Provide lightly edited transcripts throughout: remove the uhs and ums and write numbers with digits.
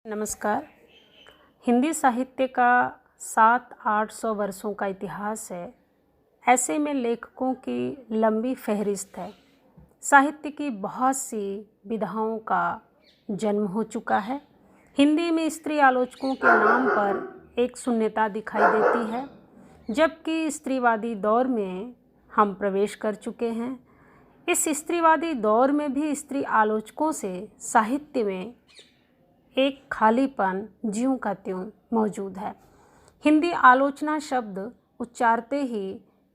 नमस्कार। हिंदी साहित्य का 700-800 वर्षों का इतिहास है। ऐसे में लेखकों की लंबी फहरिस्त है। साहित्य की बहुत सी विधाओं का जन्म हो चुका है। हिंदी में स्त्री आलोचकों के नाम पर एक शून्यता दिखाई देती है, जबकि स्त्रीवादी दौर में हम प्रवेश कर चुके हैं। इस स्त्रीवादी दौर में भी स्त्री आलोचकों से साहित्य में एक खालीपन ज्यों का त्यों मौजूद है। हिंदी आलोचना शब्द उच्चारते ही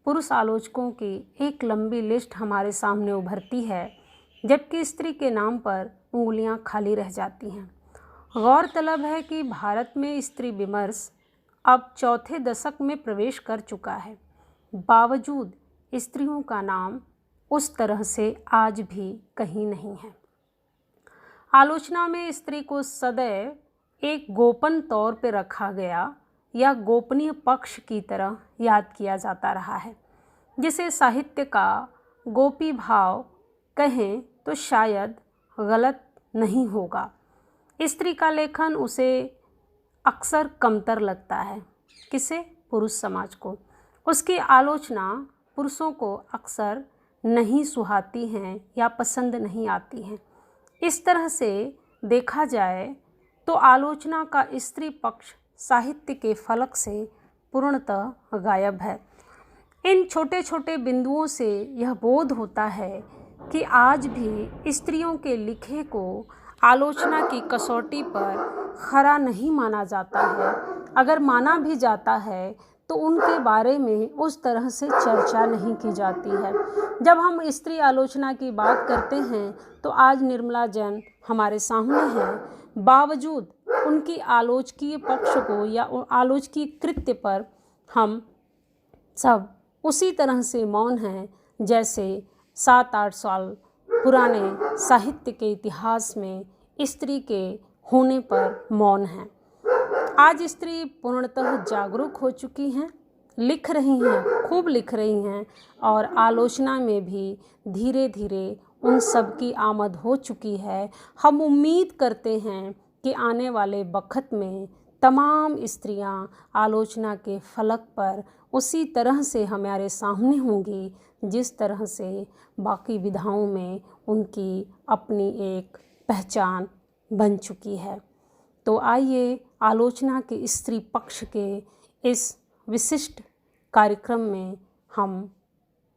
पुरुष आलोचकों की एक लंबी लिस्ट हमारे सामने उभरती है, जबकि स्त्री के नाम पर उंगलियां खाली रह जाती हैं। गौरतलब है कि भारत में स्त्री विमर्श अब चौथे दशक में प्रवेश कर चुका है। बावजूद स्त्रियों का नाम उस तरह से आज भी कहीं नहीं है। आलोचना में स्त्री को सदैव एक गोपन तौर पर रखा गया या गोपनीय पक्ष की तरह याद किया जाता रहा है, जिसे साहित्य का गोपी भाव कहें तो शायद गलत नहीं होगा। स्त्री का लेखन उसे अक्सर कमतर लगता है। किसे? पुरुष समाज को। उसकी आलोचना पुरुषों को अक्सर नहीं सुहाती हैं या पसंद नहीं आती हैं। इस तरह से देखा जाए तो आलोचना का स्त्री पक्ष साहित्य के फलक से पूर्णतः गायब है। इन छोटे छोटे बिंदुओं से यह बोध होता है कि आज भी स्त्रियों के लिखे को आलोचना की कसौटी पर खरा नहीं माना जाता है। अगर माना भी जाता है तो उनके बारे में उस तरह से चर्चा नहीं की जाती है। जब हम स्त्री आलोचना की बात करते हैं तो आज निर्मला जैन हमारे सामने है। बावजूद उनकी आलोचकीय पक्ष को या आलोचकीय कृत्य पर हम सब उसी तरह से मौन हैं जैसे 7-8 साल पुराने साहित्य के इतिहास में स्त्री के होने पर मौन हैं। आज स्त्री पूर्णतः जागरूक हो चुकी हैं, लिख रही हैं, खूब लिख रही हैं और आलोचना में भी धीरे धीरे उन सब की आमद हो चुकी है। हम उम्मीद करते हैं कि आने वाले वक्त में तमाम स्त्रियां आलोचना के फलक पर उसी तरह से हमारे सामने होंगी जिस तरह से बाकी विधाओं में उनकी अपनी एक पहचान बन चुकी है। तो आइए आलोचना के स्त्री पक्ष के इस विशिष्ट कार्यक्रम में हम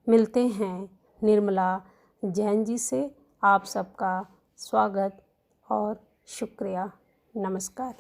मिलते हैं निर्मला जैन जी से। आप सबका स्वागत और शुक्रिया। नमस्कार।